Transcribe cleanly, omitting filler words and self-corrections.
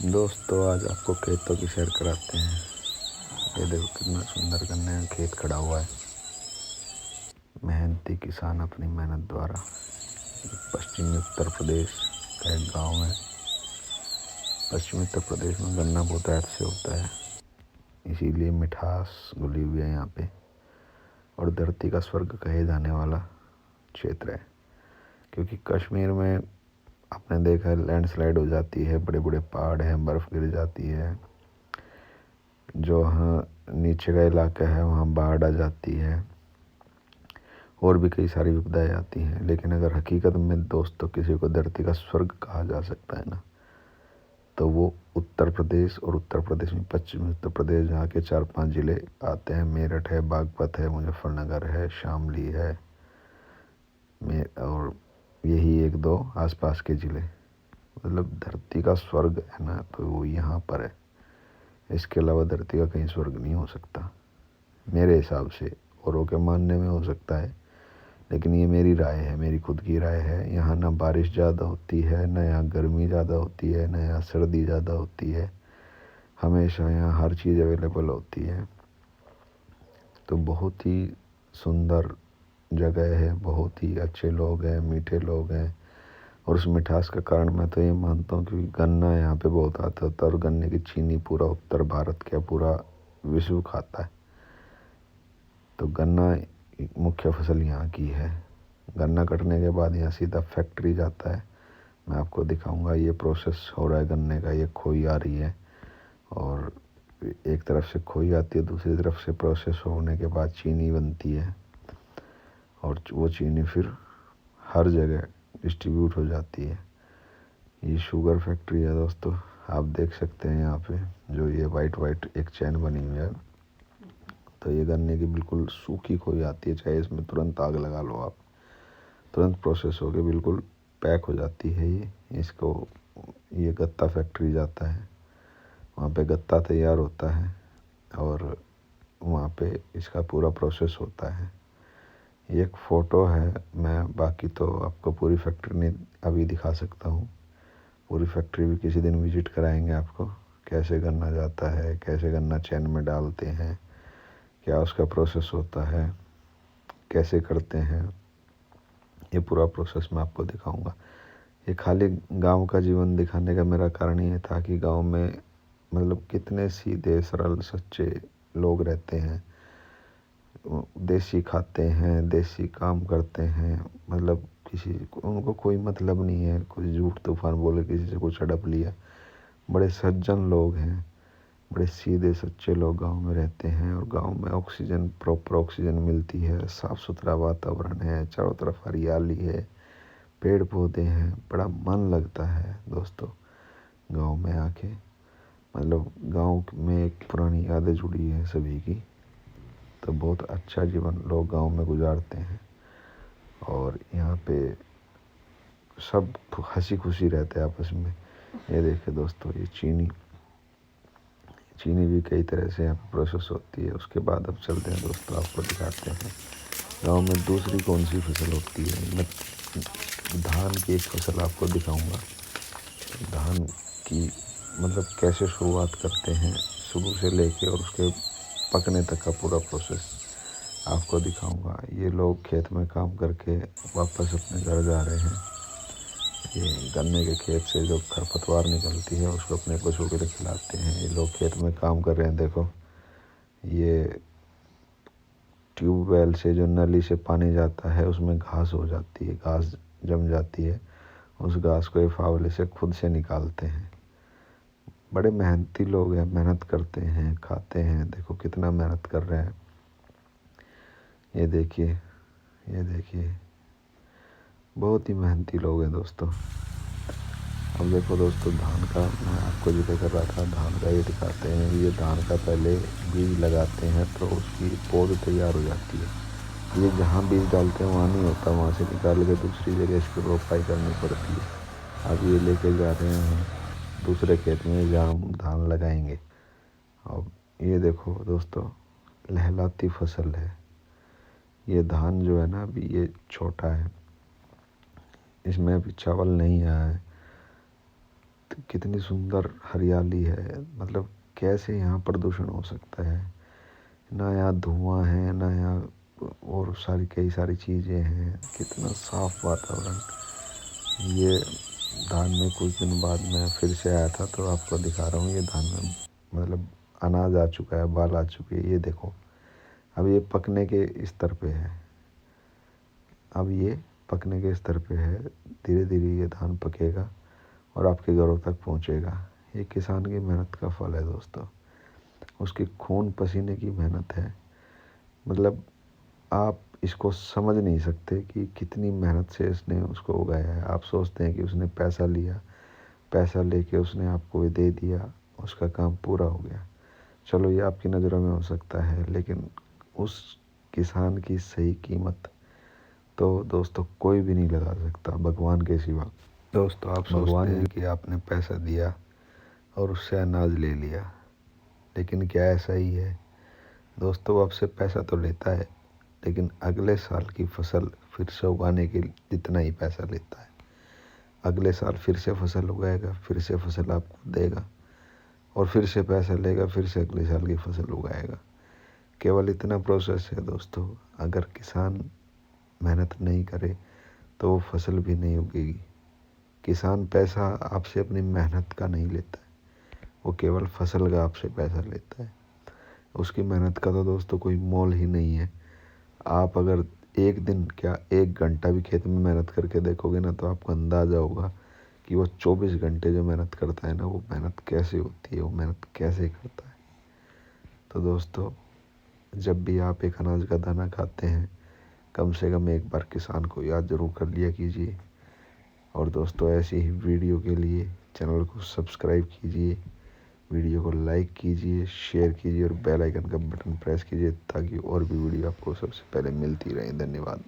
दोस्तों आज आपको खेतों की सैर कराते हैं। ये देखो कितना सुंदर गन्ने का खेत खड़ा हुआ है। मेहनती किसान अपनी मेहनत द्वारा। पश्चिमी उत्तर प्रदेश का एक गांव है। पश्चिमी उत्तर प्रदेश में गन्ना बहुत ऐड से होता है, इसीलिए मिठास घुली हुई है यहाँ पे। और धरती का स्वर्ग कहे जाने वाला क्षेत्र है, क्योंकि कश्मीर में आपने देखा है लैंडस्लाइड हो जाती है, बड़े बड़े पहाड़ हैं, बर्फ़ गिर जाती है। जो वहाँ नीचे का इलाका है वहाँ बाढ़ आ जाती है और भी कई सारी विपदाएं आती हैं। लेकिन अगर हकीकत में दोस्तों किसी को धरती का स्वर्ग कहा जा सकता है ना, तो वो उत्तर प्रदेश और उत्तर प्रदेश में पश्चिमी उत्तर प्रदेश जहाँ के 4-5 ज़िले आते हैं। मेरठ है, बागपत है, मुजफ्फरनगर है, शामली है और यही 1-2 आसपास के ज़िले। मतलब धरती का स्वर्ग है ना, तो वो यहाँ पर है। इसके अलावा धरती का कहीं स्वर्ग नहीं हो सकता मेरे हिसाब से। औरों के मानने में हो सकता है, लेकिन ये मेरी राय है, मेरी खुद की राय है। यहाँ ना बारिश ज़्यादा होती है, ना यहाँ गर्मी ज़्यादा होती है, ना यहाँ सर्दी ज़्यादा होती है। हमेशा यहाँ हर चीज़ अवेलेबल होती है। तो बहुत ही सुंदर जगह है, बहुत ही अच्छे लोग हैं, मीठे लोग हैं। और उस मिठास का कारण मैं तो ये मानता हूँ क्योंकि गन्ना यहाँ पे बहुत आता है और गन्ने की चीनी पूरा उत्तर भारत का पूरा विश्व खाता है। तो गन्ना मुख्य फसल यहाँ की है। गन्ना कटने के बाद यहाँ सीधा फैक्ट्री जाता है। मैं आपको दिखाऊंगा, ये प्रोसेस हो रहा है गन्ने का। ये खोई आ रही है और एक तरफ से खोई आती है, दूसरी तरफ से प्रोसेस होने के बाद चीनी बनती है और वो चीनी फिर हर जगह डिस्ट्रीब्यूट हो जाती है। ये शुगर फैक्ट्री है दोस्तों, आप देख सकते हैं यहाँ पे जो ये वाइट वाइट एक चैन बनी हुई है। तो ये गन्ने की बिल्कुल सूखी खोई आती है, चाहे इसमें तुरंत आग लगा लो आप, तुरंत प्रोसेस होके बिल्कुल पैक हो जाती है। ये गत्ता फैक्ट्री जाता है, वहाँ पे गत्ता तैयार होता है और वहाँ पे इसका पूरा प्रोसेस होता है। ये एक फ़ोटो है, मैं बाकी तो आपको पूरी फैक्ट्री नहीं अभी दिखा सकता हूँ। पूरी फैक्ट्री भी किसी दिन विजिट कराएंगे आपको, कैसे गन्ना जाता है, कैसे गन्ना चैन में डालते हैं, क्या उसका प्रोसेस होता है, कैसे करते हैं। ये पूरा प्रोसेस मैं आपको दिखाऊंगा। ये खाली गांव का जीवन दिखाने का मेरा कारण ये था कि गांव में मतलब कितने सीधे सरल सच्चे लोग रहते हैं, देसी खाते हैं, देसी काम करते हैं। मतलब उनको कोई मतलब नहीं है, कोई झूठ तूफान बोले किसी से कुछ हड़प लिया। बड़े सज्जन लोग हैं, बड़े सीधे सच्चे लोग गांव में रहते हैं। और गांव में ऑक्सीजन, प्रॉपर ऑक्सीजन मिलती है, साफ़ सुथरा वातावरण है, चारों तरफ हरियाली है, पेड़ पौधे हैं, बड़ा मन लगता है दोस्तों गांव में आके। मतलब गांव में एक पुरानी यादें जुड़ी है सभी की। तो बहुत अच्छा जीवन लोग गांव में गुजारते हैं और यहाँ पे सब हंसी खुशी रहते हैं आपस में। ये देखिए दोस्तों, ये चीनी भी कई तरह से यहाँ पे प्रोसेस होती है। उसके बाद अब चलते हैं दोस्तों, आपको दिखाते हैं गांव में दूसरी कौन सी फसल होती है। मैं धान की एक फसल आपको दिखाऊंगा। धान की मतलब कैसे शुरुआत करते हैं शुरू से लेके और उसके पकने तक का पूरा प्रोसेस आपको दिखाऊंगा। ये लोग खेत में काम करके वापस अपने घर जा रहे हैं। ये गन्ने के खेत से जो खरपतवार निकलती है उसको अपने पशु के लिए खिलाते हैं। ये लोग खेत में काम कर रहे हैं। देखो ये ट्यूबवेल से जो नली से पानी जाता है उसमें घास हो जाती है, घास जम जाती है। उस घास को ये फावले से खुद से निकालते हैं। बड़े मेहनती लोग हैं, मेहनत करते हैं, खाते हैं। देखो कितना मेहनत कर रहे हैं। ये देखिए, ये देखिए, बहुत ही मेहनती लोग हैं दोस्तों। अब देखो दोस्तों, धान का मैं आपको जिक्र कर रहा था, धान का ये दिखाते हैं। ये धान का पहले बीज लगाते हैं तो उसकी पौध तैयार हो जाती है। ये जहाँ बीज डालते हैं वहाँ नहीं होता, वहाँ से निकाल के दूसरी जगह इसकी रोपाई करनी पड़ती है। अब ये लेके जा रहे हैं दूसरे खेत में जहाँ हम धान लगाएंगे। अब ये देखो दोस्तों, लहलाती फसल है। ये धान जो है ना, अभी ये छोटा है, इसमें अभी चावल नहीं आया है। कितनी सुंदर हरियाली है, मतलब कैसे यहाँ प्रदूषण हो सकता है। ना यहाँ धुआं है, ना यहाँ और कई सारी चीज़ें हैं। कितना साफ वातावरण। ये धान में कुछ दिन बाद मैं फिर से आया था तो आपको दिखा रहा हूँ। ये धान में मतलब अनाज आ चुका है, बाल आ चुके हैं। ये देखो, अब ये पकने के स्तर पे है। अब ये पकने के स्तर पे है। धीरे धीरे ये धान पकेगा और आपके घरों तक पहुँचेगा। ये किसान की मेहनत का फल है दोस्तों, उसके खून पसीने की मेहनत है। मतलब आप इसको समझ नहीं सकते कि कितनी मेहनत से इसने उसको उगाया है। आप सोचते हैं कि उसने पैसा लिया, पैसा लेके उसने आपको ये दे दिया, उसका काम पूरा हो गया। चलो ये आपकी नज़रों में हो सकता है, लेकिन उस किसान की सही कीमत तो दोस्तों कोई भी नहीं लगा सकता भगवान के सिवा। दोस्तों आप सोचते हैं कि आपने पैसा दिया और उससे अनाज ले लिया, लेकिन क्या ऐसा ही है? दोस्तों वो आपसे पैसा तो लेता है, लेकिन अगले साल की फसल फिर से उगाने के जितना ही पैसा लेता है। अगले साल फिर से फसल उगाएगा, फिर से फसल आपको देगा और फिर से पैसा लेगा, फिर से अगले साल की फसल उगाएगा। केवल इतना प्रोसेस है दोस्तों। अगर किसान मेहनत नहीं करे तो वो फसल भी नहीं उगेगी। किसान पैसा आपसे अपनी मेहनत का नहीं लेता है, वो केवल फसल का आपसे पैसा लेता है। उसकी मेहनत का तो दोस्तों कोई मोल ही नहीं है। आप अगर एक दिन क्या 1 घंटा भी खेत में मेहनत करके देखोगे ना, तो आपको अंदाज़ा होगा कि वो 24 घंटे जो मेहनत करता है ना, वो मेहनत कैसे होती है, वो मेहनत कैसे करता है। तो दोस्तों जब भी आप एक अनाज का दाना खाते हैं, कम से कम एक बार किसान को याद ज़रूर कर लिया कीजिए। और दोस्तों ऐसी ही वीडियो के लिए चैनल को सब्सक्राइब कीजिए, वीडियो को लाइक कीजिए, शेयर कीजिए और बेल आइकन का बटन प्रेस कीजिए, ताकि और भी वीडियो आपको सबसे पहले मिलती रहे। धन्यवाद।